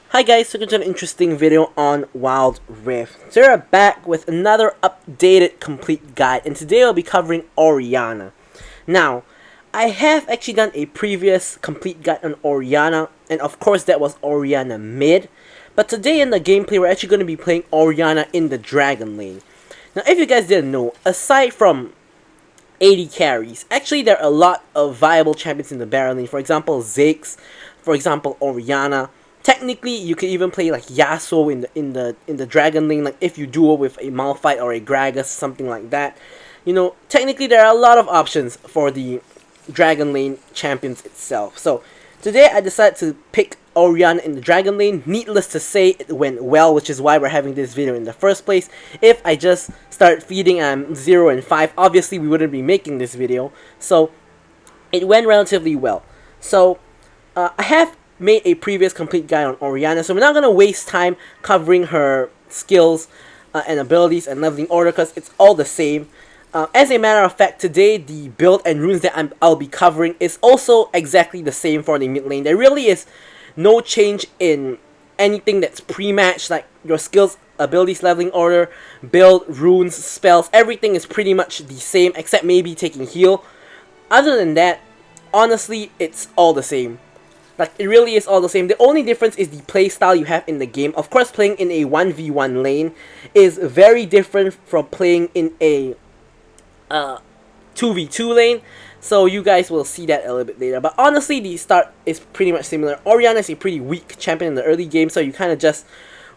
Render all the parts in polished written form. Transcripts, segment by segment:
Hi guys, welcome to an interesting video on Wild Rift. So we're back with another updated complete guide, and today I'll be covering Orianna. Now, I have actually done a previous complete guide on Orianna, and of course that was Orianna mid. But today in the gameplay, we're actually going to be playing Orianna in the Dragon Lane. Now, if you guys didn't know, aside from AD carries, actually there are a lot of viable champions in the Baron Lane. For example, Ziggs, for example, Orianna. Technically, you can even play like Yasuo in the Dragon Lane, like if you duo with a Malphite or a Gragas, something like that. You know, technically there are a lot of options for the Dragon Lane champions itself. So today I decided to pick Orianna in the Dragon Lane. Needless to say, it went well, which is why we're having this video in the first place. If I just started feeding 0 and 5, obviously we wouldn't be making this video. So it went relatively well. So I have made a previous complete guide on Orianna, so we're not going to waste time covering her skills and abilities and leveling order because it's all the same. As a matter of fact, today the build and runes that I'll be covering is also exactly the same for the mid lane. There really is no change in anything that's pre-matched, like your skills, abilities, leveling order, build, runes, spells, everything is pretty much the same except maybe taking heal. Other than that, honestly, it's all the same. Like, it really is all the same. The only difference is the playstyle you have in the game. Of course, playing in a 1v1 lane is very different from playing in a 2v2 lane. So you guys will see that a little bit later. But honestly, the start is pretty much similar. Orianna is a pretty weak champion in the early game, so you kind of just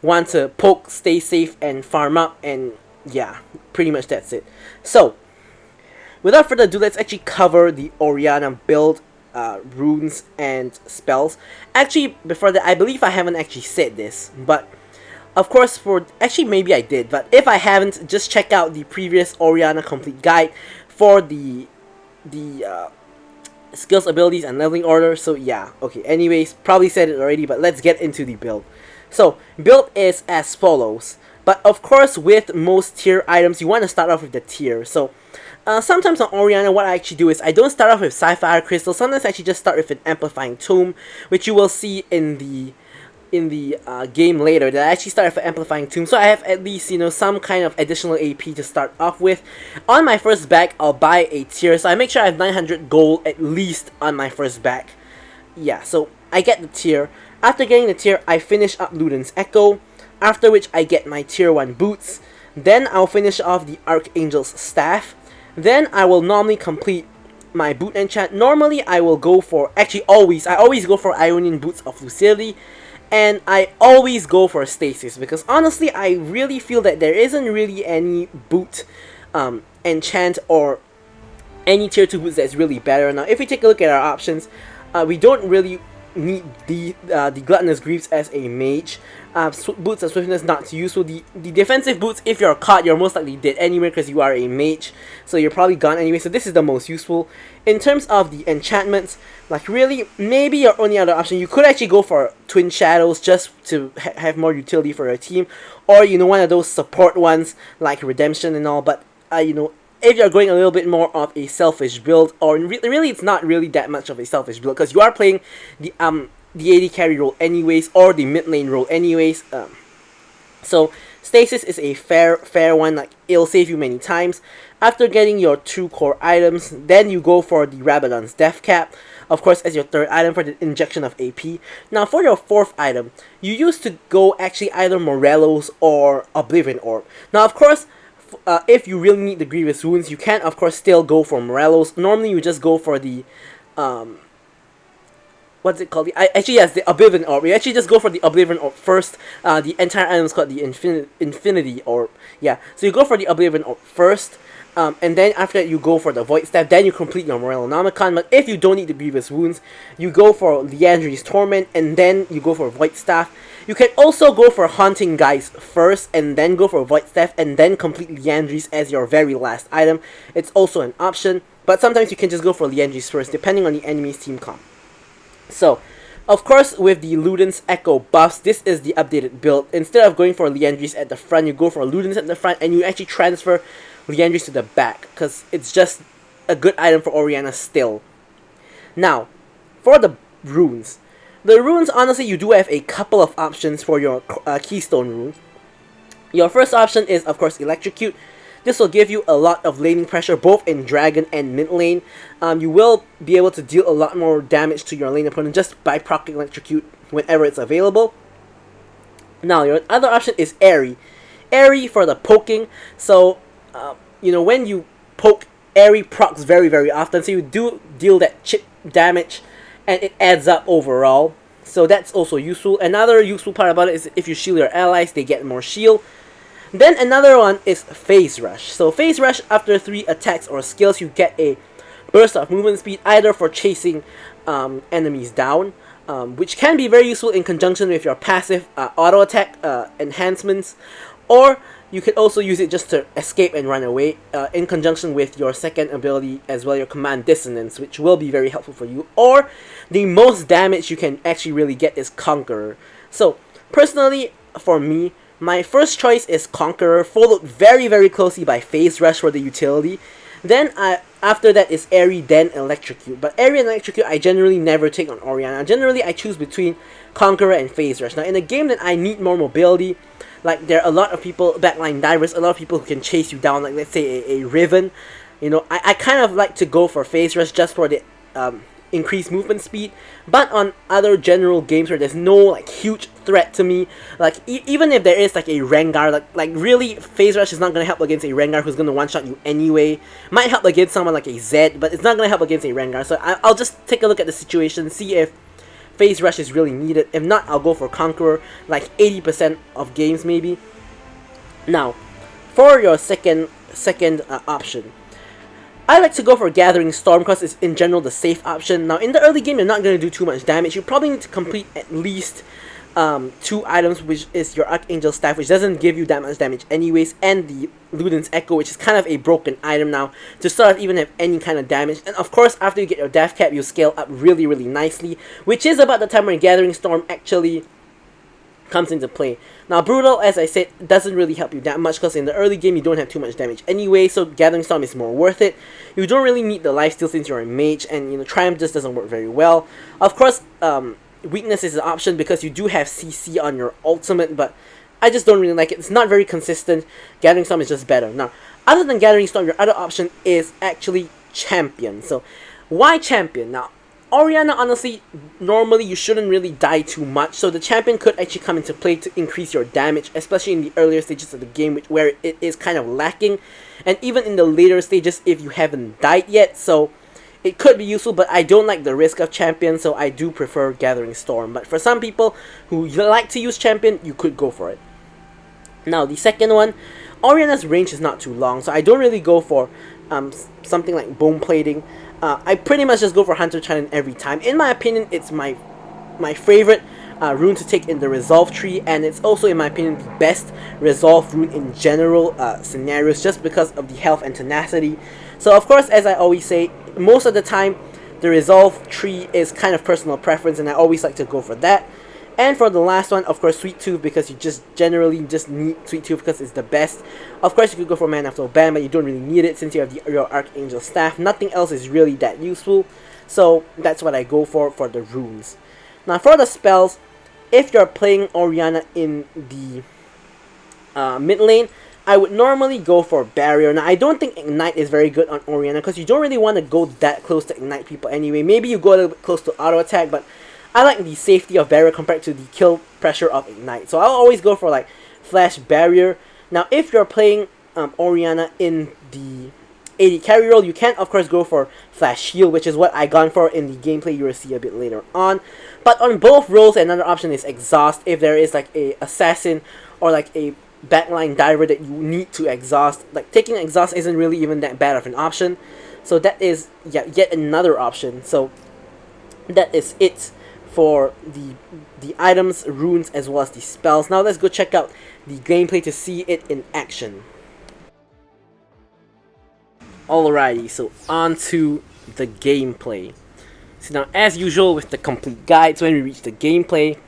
want to poke, stay safe, and farm up. And yeah, pretty much that's it. So, without further ado, let's actually cover the Orianna build. Runes and spells. Actually, before that, I believe I haven't actually said this, but of course, actually maybe I did, but if I haven't, just check out the previous Orianna complete guide for the skills, abilities, and leveling order. So yeah, okay. Anyways, probably said it already, but let's get into the build. So build is as follows. But of course, with most tier items, you want to start off with the tier. So sometimes on Orianna, what I actually do is I don't start off with Sapphire Crystal. Sometimes I actually just start with an Amplifying Tome, which you will see in the game later. That I actually start with an Amplifying Tome, so I have at least, you know, some kind of additional AP to start off with. On my first back, I'll buy a tier, so I make sure I have 900 gold at least on my first back. Yeah, so I get the tier. After getting the tier, I finish up Luden's Echo. After which I get my tier 1 boots. Then I'll finish off the Archangel's Staff. Then I will normally complete my boot enchant. Normally I will go for, I always go for Ionian Boots of Lucidity. And I always go for Stasis, because honestly I really feel that there isn't really any boot enchant or any tier 2 boots that's really better. Now if we take a look at our options, we don't really need the Gluttonous Greaves as a mage. Boots of Swiftness not too useful. The defensive boots, if you're caught, you're most likely dead anyway because you are a mage, so you're probably gone anyway, so this is the most useful. In terms of the enchantments, like really, maybe your only other option, you could actually go for Twin Shadows just to have more utility for your team, or you know, one of those support ones like Redemption and all, but you know, if you're going a little bit more of a selfish build, or really it's not really that much of a selfish build because you are playing the AD carry role anyways, or the mid lane role anyways. So Stasis is a fair one, like it'll save you many times. After getting your 2 core items, then you go for the Rabadon's Death Cap, of course, as your 3rd item for the injection of AP. Now for your 4th item, you used to go actually either Morelos or Oblivion Orb. Now of course, if you really need the Grievous Wounds, you can of course still go for Morelos. Normally you just go for the what's it called? Yes, the Oblivion Orb. You actually just go for the Oblivion Orb first. The entire item is called the Infinity Orb. Yeah, so you go for the Oblivion Orb first, and then after that you go for the Void Staff, then you complete your Morellonomicon. But if you don't need the Grievous Wounds, you go for Liandry's Torment, and then you go for Void Staff. You can also go for Haunting Guys first, and then go for Void Staff, and then complete Liandry's as your very last item. It's also an option, but sometimes you can just go for Liandry's first, depending on the enemy's team comp. So, of course, with the Luden's Echo buffs, this is the updated build. Instead of going for Liandry's at the front, you go for Luden's at the front, and you actually transfer Liandry's to the back, because it's just a good item for Orianna still. Now, for the runes. The runes, honestly, you do have a couple of options for your keystone rune. Your first option is, of course, Electrocute. This will give you a lot of laning pressure both in Dragon and mid lane. You will be able to deal a lot more damage to your lane opponent just by proccing Electrocute whenever it's available. Now, your other option is Airy. Airy for the poking. So, when you poke, Airy procs very, very often. So you do deal that chip damage and it adds up overall. So that's also useful. Another useful part about it is if you shield your allies, they get more shield. Then another one is Phase Rush. So Phase Rush, after 3 attacks or skills, you get a burst of movement speed, either for chasing enemies down, which can be very useful in conjunction with your passive auto attack enhancements, or you could also use it just to escape and run away, in conjunction with your second ability as well, your Command Dissonance, which will be very helpful for you. Or the most damage you can actually really get is Conqueror. So personally, for me, my first choice is Conqueror, followed very, very closely by Phase Rush for the utility. Then after that is Airy, then Electrocute. But Airy and Electrocute I generally never take on Orianna. Generally I choose between Conqueror and Phase Rush. Now in a game that I need more mobility, like there are a lot of people, backline divers, a lot of people who can chase you down, like let's say a Riven. I kind of like to go for Phase Rush just for the increased movement speed. But on other general games where there's no like huge threat to me, like even if there is like a Rengar, like really Phase Rush is not going to help against a Rengar who's going to one-shot you anyway. Might help against someone like a Zed, but it's not going to help against a Rengar. So I'll just take a look at the situation, see if Phase Rush is really needed. If not, I'll go for Conqueror, like 80% of games maybe. Now, for your second option, I like to go for Gathering Storm because it's in general the safe option. Now in the early game you're not going to do too much damage. You probably need to complete at least 2 items, which is your Archangel Staff, which doesn't give you that much damage anyways, and the Luden's Echo, which is kind of a broken item now to sort of even have any kind of damage. And of course, after you get your Death Cap, you scale up really, really nicely, which is about the time when Gathering Storm actually comes into play. Now Brutal, as I said, doesn't really help you that much because in the early game you don't have too much damage anyway, so Gathering Storm is more worth it. You don't really need the lifesteal since you're a mage, and Triumph just doesn't work very well. Of course, Weakness is an option because you do have CC on your ultimate, but I just don't really like it. It's not very consistent. Gathering Storm is just better. Now, other than Gathering Storm, your other option is actually Champion. So, why Champion? Now, Orianna, honestly, normally you shouldn't really die too much, so the Champion could actually come into play to increase your damage, especially in the earlier stages of the game where it is kind of lacking, and even in the later stages if you haven't died yet, so it could be useful, but I don't like the risk of Champion, so I do prefer Gathering Storm. But for some people who like to use Champion, you could go for it. Now, the second one, Orianna's range is not too long, so I don't really go for something like Bone Plating. I pretty much just go for Hunter Challenge every time. In my opinion, it's my favorite rune to take in the Resolve tree, and it's also, in my opinion, the best Resolve rune in general scenarios, just because of the health and tenacity. So of course, as I always say, most of the time the Resolve tree is kind of personal preference, and I always like to go for that. And for the last one, of course, Sweet Tooth, because you just generally just need Sweet Tooth because it's the best. Of course, you could go for Man After Ban, but you don't really need it since you have your Archangel Staff. Nothing else is really that useful, so that's what I go for the runes. Now for the spells, if you're playing Orianna in the mid lane, I would normally go for Barrier. Now, I don't think Ignite is very good on Orianna because you don't really want to go that close to Ignite people anyway. Maybe you go a little bit close to Auto Attack, but I like the safety of Barrier compared to the kill pressure of Ignite. So I'll always go for like Flash Barrier. Now, if you're playing Orianna in the AD carry role, you can of course go for Flash Shield, which is what I gone for in the gameplay you will see a bit later on. But on both roles, another option is Exhaust if there is like a Assassin or like a backline diver that you need to exhaust. Like taking Exhaust isn't really even that bad of an option, so that is yet another option. So that is it for the items, runes, as well as the spells. Now let's go check out the gameplay to see it in action. Alrighty, so on to the gameplay. So now, as usual with the complete guides, when we reach the gameplay,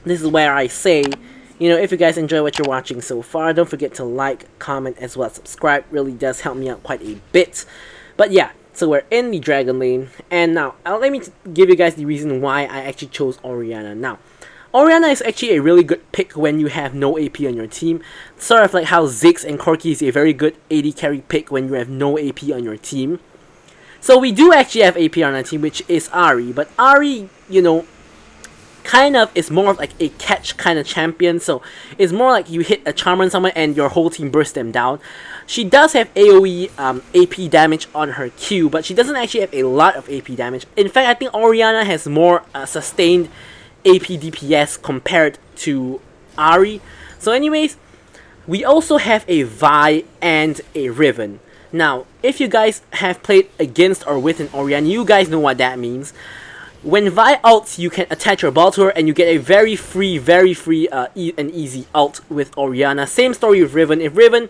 this is where I say, if you guys enjoy what you're watching so far, don't forget to like, comment, as well as subscribe. Really does help me out quite a bit. But yeah, So we're in the dragon lane, and now let me give you guys the reason why I actually chose Orianna. Now, Orianna is actually a really good pick when you have no AP on your team, sort of like how Ziggs and Corki is a very good AD carry pick when you have no AP on your team. So we do actually have AP on our team, which is Ahri, but Ahri, you know, kind of is more of like a catch kind of champion, so it's more like you hit a charm on someone and your whole team bursts them down. She does have AoE AP damage on her Q, but she doesn't actually have a lot of AP damage. In fact, I think Orianna has more sustained AP DPS compared to Ahri. So anyways, we also have a Vi and a Riven. Now, if you guys have played against or with an Orianna, you guys know what that means. When Vi ults, you can attach your ball to her and you get a very free and easy ult with Orianna. Same story with Riven. If Riven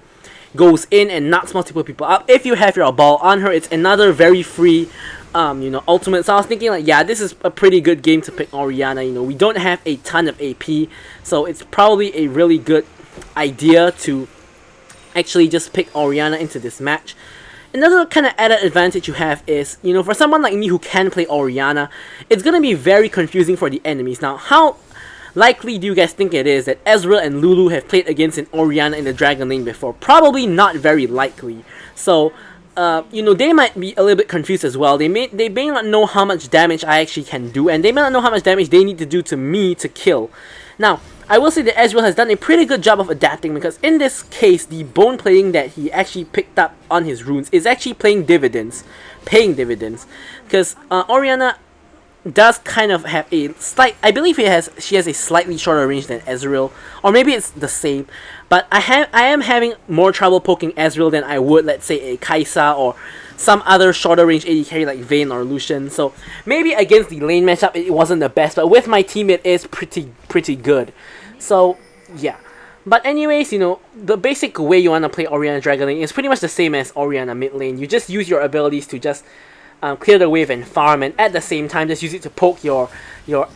goes in and knocks multiple people up, if you have your ball on her, it's another very free you know, ultimate. So I was thinking like, yeah, this is a pretty good game to pick Orianna. You know, we don't have a ton of AP, so it's probably a really good idea to actually just pick Orianna into this match. Another kind of added advantage you have is, you know, for someone like me who can play Orianna, it's going to be very confusing for the enemies. Now, how likely do you guys think it is that Ezreal and Lulu have played against an Orianna in the Dragon Lane before? Probably not very likely. So, you know, they might be a little bit confused as well. They may not know how much damage I actually can do, and they may not know how much damage they need to do to me to kill. Now, I will say that Ezreal has done a pretty good job of adapting, because in this case, the bone plating that he actually picked up on his runes is actually paying dividends. Because Orianna does kind of have a slight, I believe she has a slightly shorter range than Ezreal, or maybe it's the same, but I am having more trouble poking Ezreal than I would, let's say, a Kai'Sa or some other shorter range AD carry like Vayne or Lucian. So maybe against the lane matchup it wasn't the best, but with my team it is pretty good. So yeah. But anyways, you know, the basic way you want to play Orianna Dragon Lane is pretty much the same as Orianna mid lane. You just use your abilities to just clear the wave and farm, and at the same time just use it to poke your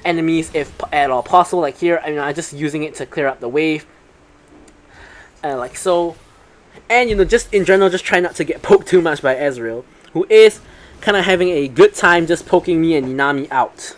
enemies if at all possible. Like here, I mean, I'm just using it to clear up the wave, like so. And you know, just in general, just try not to get poked too much by Ezreal, who is kind of having a good time just poking me and Nami out.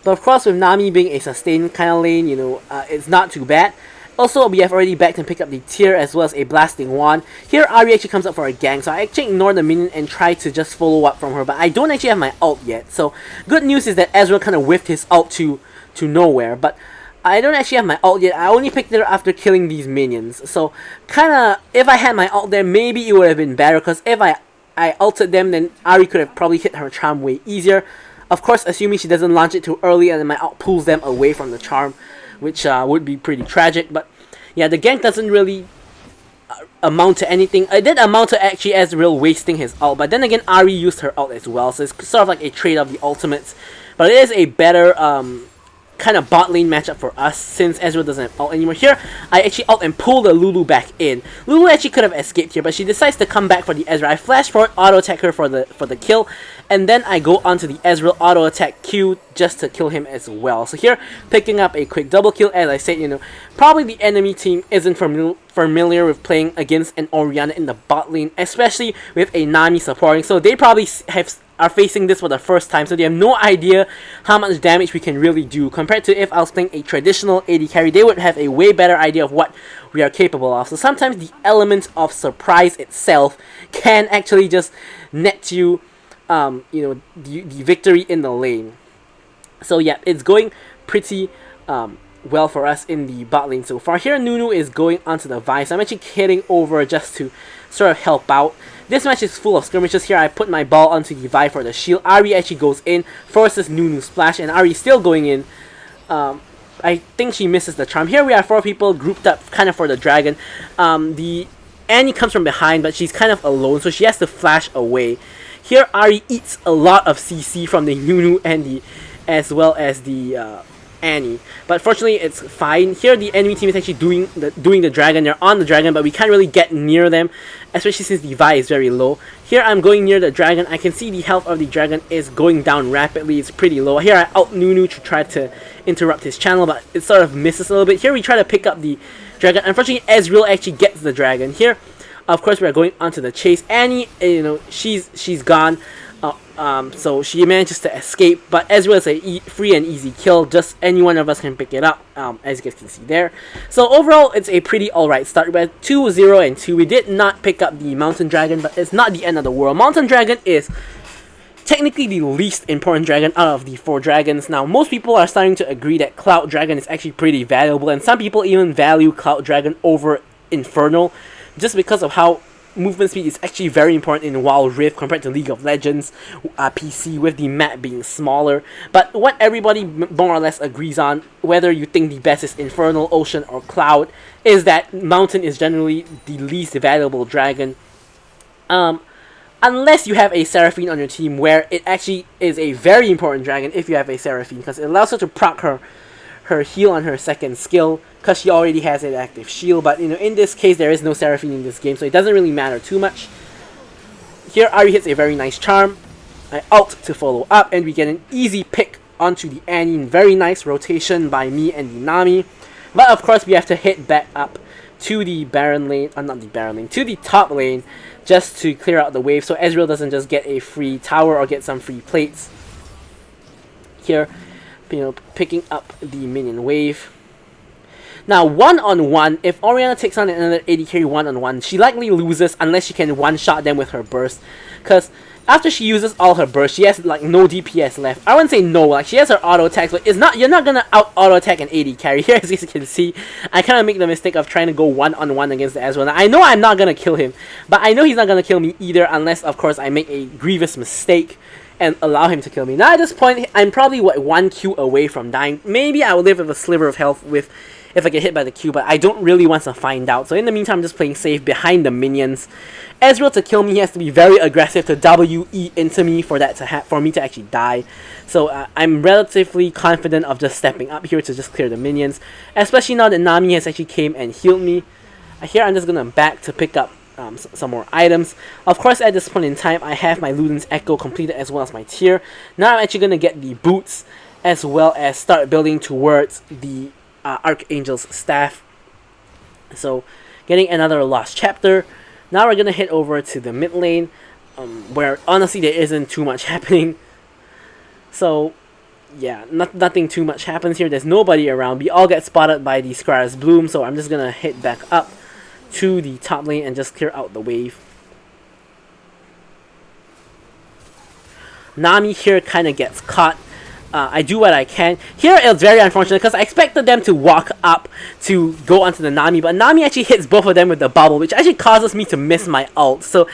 But of course, with Nami being a sustained kind of lane, you know, it's not too bad. Also, we have already backed and picked up the tier as well as a blasting wand. Here, Ahri actually comes up for a gank, so I actually ignore the minion and try to just follow up from her. But I don't actually have my ult yet. So good news is that Ezreal kind of whiffed his ult to nowhere. But I don't actually have my ult yet. I only picked it up after killing these minions. So kind of, if I had my ult there, maybe it would have been better. Because if I ulted them, then Ahri could have probably hit her charm way easier. Of course, assuming she doesn't launch it too early and then my ult pulls them away from the charm, which would be pretty tragic. But yeah, the gank doesn't really amount to anything. It did amount to actually Ezreal wasting his ult, but then again, Ahri used her ult as well, so it's sort of like a trade of the ultimates. But it is a better kind of bot lane matchup for us, since Ezreal doesn't have ult anymore. Here, I actually ult and pull the Lulu back in. Lulu actually could have escaped here, but she decides to come back for the Ezreal. I flash forward, auto attack her for the kill, and then I go onto the Ezreal auto attack Q just to kill him as well. So here, picking up a quick double kill. As I said, you know, probably the enemy team isn't familiar with playing against an Orianna in the bot lane, especially with a Nami supporting. So they probably are facing this for the first time, so they have no idea how much damage we can really do. Compared to if I was playing a traditional AD carry, they would have a way better idea of what we are capable of. So sometimes the element of surprise itself can actually just net you, you know, the victory in the lane. So yeah, it's going pretty well for us in the bot lane so far. Here, Nunu is going onto the Vi, so I'm actually heading over just to sort of help out. This match is full of skirmishes. Here, I put my ball onto the Vi for the shield. Ahri actually goes in, forces Nunu splash, and Ahri still going in. I think she misses the charm. Here we are 4 people grouped up kind of for the dragon. The Annie comes from behind, but she's kind of alone, so she has to flash away. Here, Ahri eats a lot of CC from the Nunu and as well as the Annie, but fortunately it's fine. Here the enemy team is actually doing the dragon. They're on the dragon, but we can't really get near them, especially since the Vi is very low. Here I'm going near the dragon. I can see the health of the dragon is going down rapidly. It's pretty low. Here I out Nunu to try to interrupt his channel, but it sort of misses a little bit. Here we try to pick up the dragon. Unfortunately, Ezreal actually gets the dragon. Here Of course, we are going onto the chase. Annie, she's gone. So she manages to escape, but Ezreal is a free and easy kill. Just any one of us can pick it up, as you guys can see there. So overall, it's a pretty alright start. We're 2-0 and 2. We did not pick up the Mountain Dragon, but it's not the end of the world. Mountain Dragon is technically the least important dragon out of the 4 dragons. Now, most people are starting to agree that Cloud Dragon is actually pretty valuable, and some people even value Cloud Dragon over Infernal, just because of how movement speed is actually very important in Wild Rift compared to League of Legends PC, with the map being smaller. But what everybody more or less agrees on, whether you think the best is Infernal, Ocean, or Cloud, is that Mountain is generally the least valuable dragon. Unless you have a Seraphine on your team, where it actually is a very important dragon if you have a Seraphine, because it allows her to proc her heal on her second skill, because she already has an active shield. But in this case, there is no Seraphine in this game, so it doesn't really matter too much. Here, Ari hits a very nice charm. I ult to follow up, and we get an easy pick onto the Annie. Very nice rotation by me and the Nami. But of course, we have to hit back up to the Baron lane, not the Baron lane, to the top lane, just to clear out the wave, so Ezreal doesn't just get a free tower or get some free plates. Here, picking up the minion wave. Now, 1-on-1, if Orianna takes on another AD carry 1-on-1, she likely loses unless she can one-shot them with her burst. Because after she uses all her burst, she has like no DPS left. I wouldn't say no, like she has her auto attacks, but you're not gonna auto attack an AD carry. Here, as you can see, I kind of make the mistake of trying to go 1-on-1 against the Ezreal. Now, I know I'm not gonna kill him, but I know he's not gonna kill me either, unless of course I make a grievous mistake and allow him to kill me. Now at this point, I'm probably 1 Q away from dying. Maybe I will live with a sliver of health if I get hit by the Q, but I don't really want to find out. So in the meantime, I'm just playing safe behind the minions. Ezreal, to kill me, he has to be very aggressive to WE into me for me to actually die. So I'm relatively confident of just stepping up here to just clear the minions, especially now that Nami has actually came and healed me. Here I'm just gonna back to pick up some more items. Of course, at this point in time, I have my Luden's Echo completed as well as my tier. Now I'm actually gonna get the boots as well as start building towards the Archangel's Staff. So, getting another Lost Chapter. Now we're gonna head over to the mid lane, where honestly there isn't too much happening. So, yeah, nothing too much happens here. There's nobody around. We all get spotted by the Scryer's Bloom, so I'm just gonna head back up to the top lane and just clear out the wave. Nami here kind of gets caught. I do what I can. Here it's very unfortunate because I expected them to walk up to go onto the Nami, but Nami actually hits both of them with the bubble, which actually causes me to miss my ult. So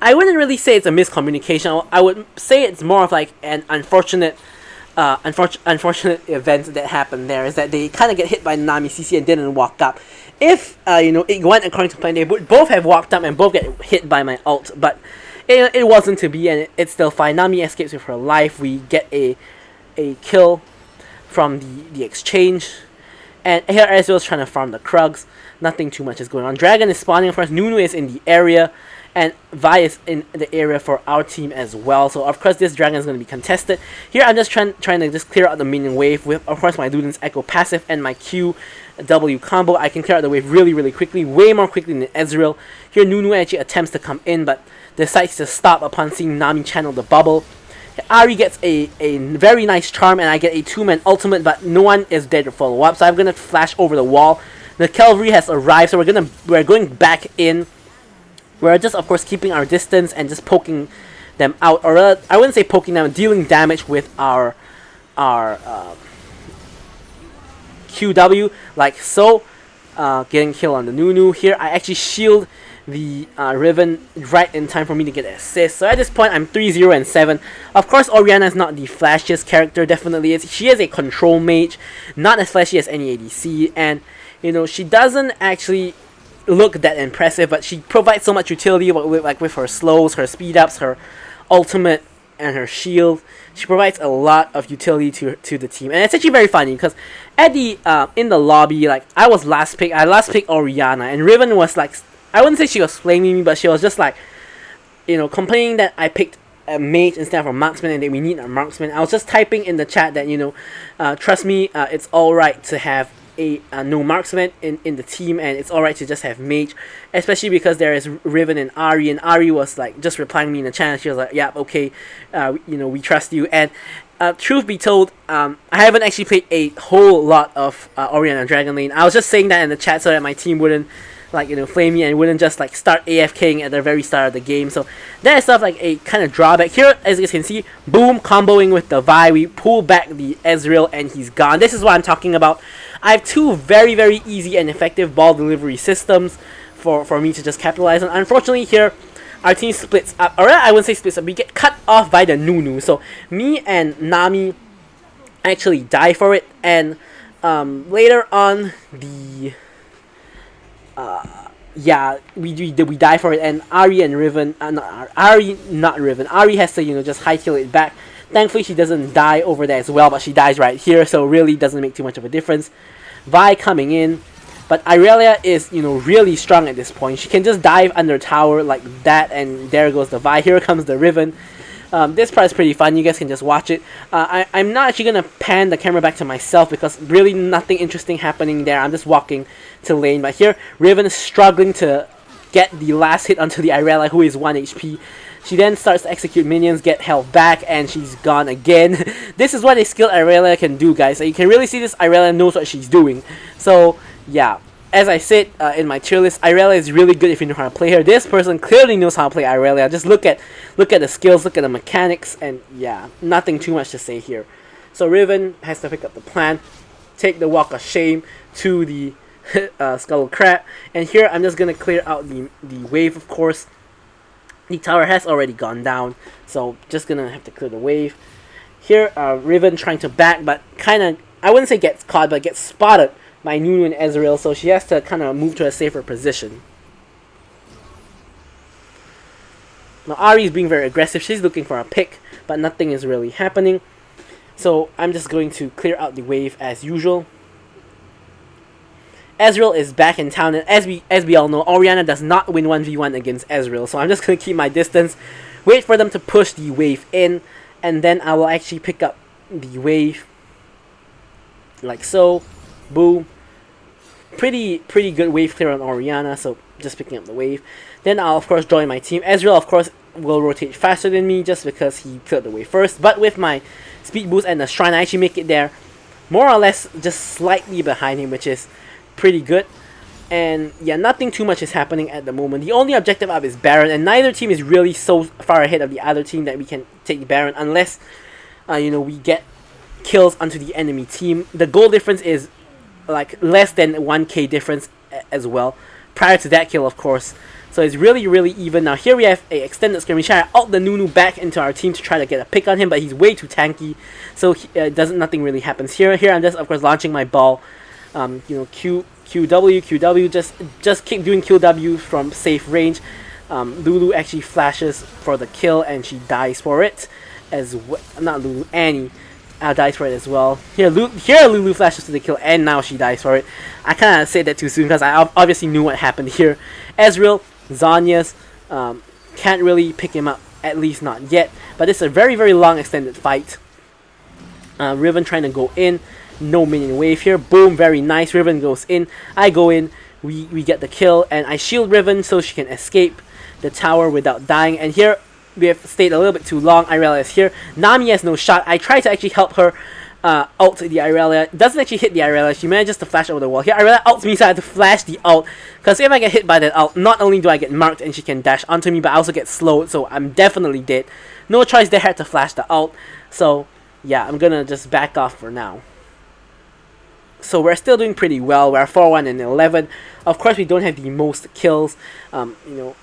I wouldn't really say it's a miscommunication. I would say it's more of like an unfortunate event that happened there, is that they kind of get hit by Nami CC and didn't walk up. If it went according to plan, they would both have walked up and both get hit by my ult, but it wasn't to be, and it's still fine. Nami escapes with her life. We get a kill from the exchange, and here Ezreal is trying to farm the Krugs. Nothing too much is going on. Dragon is spawning. Of course, Nunu is in the area, and Vi is in the area for our team as well. So of course this dragon is going to be contested. Here I'm just trying to just clear out the minion wave with, of course, my Luden's Echo passive and my Q W combo. I can clear out the wave really quickly, way more quickly than Ezreal. Here Nunu actually attempts to come in, but decides to stop upon seeing Nami channel the bubble. Ari gets a very nice charm, and I get a 2-man ultimate, but no one is there to follow up, so I'm gonna flash over the wall. The cavalry has arrived, so we're going back in. We're just, of course, keeping our distance and just poking them out, or I wouldn't say poking them, dealing damage with our QW, like so. Getting kill on the Nunu. Here I actually shield the Riven right in time for me to get an assist. So at this point I'm 3-0 and 7. Of course, Orianna is not the flashiest character, definitely is. She is a control mage, not as flashy as any ADC, and she doesn't actually look that impressive, but she provides so much utility with her slows, her speed ups, her ultimate, and her shield. She provides a lot of utility to the team, and it's actually very funny because at the in the lobby, like I last picked Orianna, and Riven was like, I wouldn't say she was flaming me, but she was just like, complaining that I picked a mage instead of a marksman and that we need a marksman. I was just typing in the chat that trust me, it's alright to have a no marksman in the team, and it's alright to just have mage, especially because there is Riven and Ari was like just replying me in the channel. She was like, yeah, okay, you know, we trust you. And truth be told, I haven't actually played a whole lot of Orianna Dragon Lane. I was just saying that in the chat so that my team wouldn't, like, you know, flame me and wouldn't just like start AFKing at the very start of the game. So that is stuff like a kind of drawback. Here, as you can see, boom, comboing with the Vi, we pull back the Ezreal and he's gone. This is what I'm talking about. I have two very, very easy and effective ball delivery systems for me to just capitalize on. Unfortunately here, our team splits up, or I wouldn't say splits up, we get cut off by the Nunu. So me and Nami actually die for it, and later on the yeah, we die for it, and Ari and Riven, not Riven, Ari has to, you know, just hightail it back. Thankfully she doesn't die over there as well, but she dies right here, so really doesn't make too much of a difference. Vi coming in, but Irelia is, you know, really strong at this point. She can just dive under tower like that, and there goes the Vi. Here comes the Riven. This part is pretty fun, you guys can just watch it. I'm not actually going to pan the camera back to myself because really nothing interesting happening there. I'm just walking to lane. But here, Riven is struggling to get the last hit onto the Irelia, who is 1 HP. She then starts to execute minions, get health back, and she's gone again. This is what a skilled Irelia can do, guys. So you can really see this Irelia knows what she's doing. So, yeah. As I said in my tier list, Irelia is really good if you know how to play her. This person clearly knows how to play Irelia. Just look at the skills, look at the mechanics, and yeah, nothing too much to say here. So Riven has to pick up the plan, take the walk of shame to the Skull Crab, and here I'm just gonna clear out the wave. Of course, the tower has already gone down, so just gonna have to clear the wave. Here, Riven trying to back, but kind of, I wouldn't say gets caught, but gets spotted by Nunu and Ezreal, so she has to kind of move to a safer position. Now Ari is being very aggressive. She's looking for a pick, but nothing is really happening. So I'm just going to clear out the wave as usual. Ezreal is back in town, and as we all know, Orianna does not win 1v1 against Ezreal, so I'm just going to keep my distance, wait for them to push the wave in, and then I will actually pick up the wave like so. Boom. Pretty good wave clear on Orianna, so just picking up the wave. Then I'll of course join my team. Ezreal of course will rotate faster than me just because he cleared the wave first, but with my speed boost and the shrine I actually make it there more or less just slightly behind him, which is pretty good. And yeah, nothing too much is happening at the moment. The only objective up is Baron, and neither team is really so far ahead of the other team that we can take Baron unless you know, we get kills onto the enemy team. The goal difference is like less than 1k difference as well prior to that kill, of course, so it's really even. Now here we have a extended skirmish. I ult the Nunu back into our team to try to get a pick on him, but he's way too tanky, so nothing really happens here. I'm just of course launching my ball, you know, QW, just keep doing QW from safe range. Lulu actually flashes for the kill and she dies for it as well. Not Lulu, Annie dies for it as well. Here Lulu flashes to the kill, and now she dies for it. I kind of said that too soon because I obviously knew what happened here. Ezreal, Zhonya's, can't really pick him up, at least not yet. But it's a very long extended fight. Riven trying to go in, no minion wave here. Boom, very nice. Riven goes in, I go in, we get the kill, and I shield Riven so she can escape the tower without dying. And here we have stayed a little bit too long. Irelia is here. Nami has no shot. I try to actually help her ult the Irelia. Doesn't actually hit the Irelia. She manages to flash over the wall. Here Irelia ults me, so I have to flash the ult. Because if I get hit by that ult, not only do I get marked and she can dash onto me, but I also get slowed, so I'm definitely dead. No choice there, had to flash the ult. So yeah, I'm gonna just back off for now. So we're still doing pretty well. We're 4-1 and 11. Of course, we don't have the most kills. You know,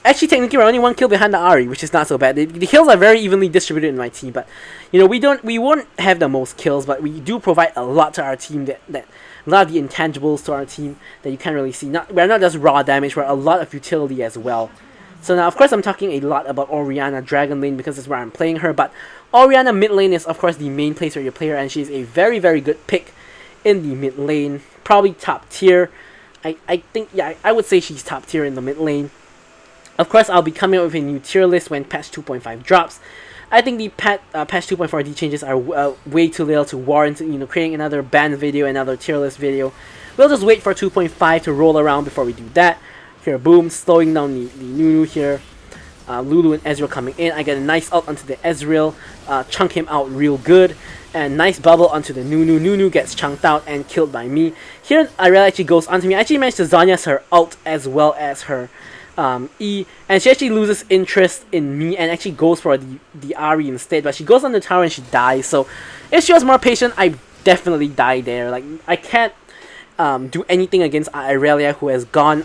actually, technically, we're only 1 kill behind the Ari, which is not so bad. The kills are very evenly distributed in my team, but you know, we won't have the most kills, but we do provide a lot to our team. That a lot of the intangibles to our team that you can't really see. We're not just raw damage, we're a lot of utility as well. So now, of course, I'm talking a lot about Orianna Dragon Lane because it's where I'm playing her, but Orianna mid lane is, of course, the main place where you play her, and she's a very good pick in the mid lane. Probably top tier. I think, yeah, I would say she's top tier in the mid lane. Of course, I'll be coming up with a new tier list when patch 2.5 drops. I think the patch 2.4D changes are way too little to warrant, you know, creating another ban video, another tier list video. We'll just wait for 2.5 to roll around before we do that. Here, boom, slowing down the Nunu here. Lulu and Ezreal coming in. I get a nice ult onto the Ezreal, chunk him out real good, and nice bubble onto the Nunu. Nunu gets chunked out and killed by me. Here, Orianna actually goes onto me. I actually managed to Zanya's her ult as well as her E, and she actually loses interest in me and actually goes for the Ahri instead, but she goes on the tower and she dies. So if she was more patient, I definitely die there. Like, I can't do anything against Irelia, who has gotten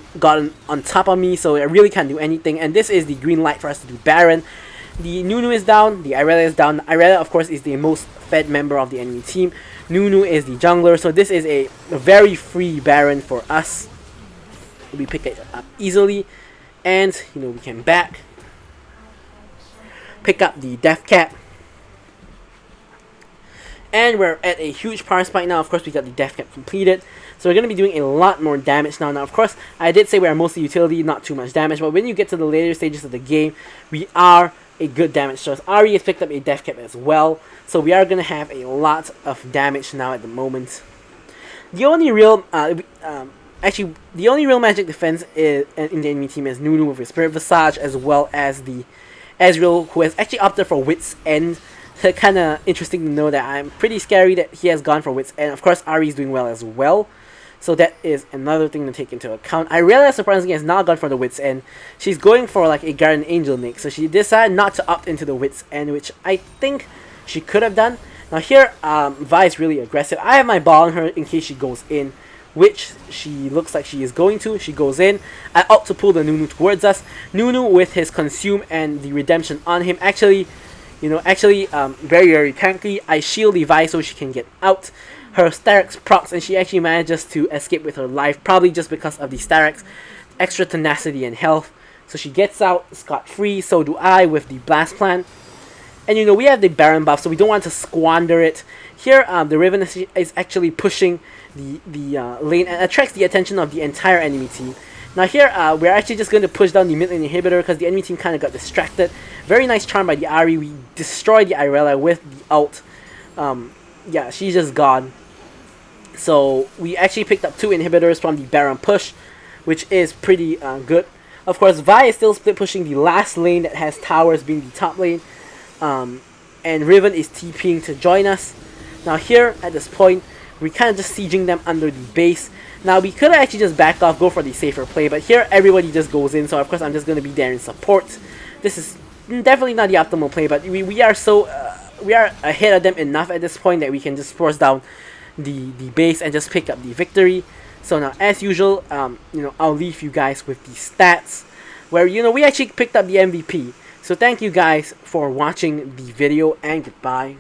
on top of me, so I really can't do anything. And this is the green light for us to do Baron. The Nunu is down, the Irelia is down. Irelia, of course, is the most fed member of the enemy team. Nunu is the jungler, so this is a very free Baron for us. We pick it up easily, and you know, we can back, pick up the Death Cap. And we're at a huge power spike now. Of course, we got the Death Cap completed. So we're going to be doing a lot more damage now. Now, of course, I did say we are mostly utility, not too much damage. But when you get to the later stages of the game, we are a good damage source. Ahri has picked up a Death Cap as well. So we are going to have a lot of damage now at the moment. The only real, actually, the only real magic defense in the enemy team is Nunu with his Spirit Visage, as well as the Ezreal, who has actually opted for Wit's End. Kind of interesting to know that. I'm pretty scary that he has gone for Wit's End. Of course, Ahri is doing well as well. So that is another thing to take into account. I realize surprisingly has not gone for the Wit's End. She's going for like a Guardian Angel nick. So she decided not to opt into the Wit's End, which I think she could have done. Now here, Vi is really aggressive. I have my ball on her in case she goes in, which she looks like she is going to. She goes in. I opt to pull the Nunu towards us. Nunu with his Consume and the Redemption on him. Actually, very, very tanky. I shield the Vi so she can get out. Her Starix procs, and she actually manages to escape with her life, probably just because of the Starix extra tenacity and health. So she gets out scot-free, so do I with the Blast Plant. And you know, we have the Baron buff, so we don't want to squander it. Here, the Riven is actually pushing the lane and attracts the attention of the entire enemy team. Now here, we're actually just going to push down the mid lane inhibitor because the enemy team kind of got distracted. Very nice charm by the Ahri. We destroy the Irelia with the ult. Yeah, she's just gone. So we actually picked up 2 inhibitors from the Baron push, which is pretty good. Of course, Vi is still split pushing the last lane that has towers being the top lane. And Riven is TPing to join us. Now here, at this point, we're kind of just sieging them under the base. Now we could actually just back off, go for the safer play, but here everybody just goes in, so of course I'm just going to be there in support. This is definitely not the optimal play, but we are so we are ahead of them enough at this point that we can just force down the base and just pick up the victory. So now, as usual, you know, I'll leave you guys with the stats, where you know we actually picked up the MVP. So thank you guys for watching the video, and goodbye.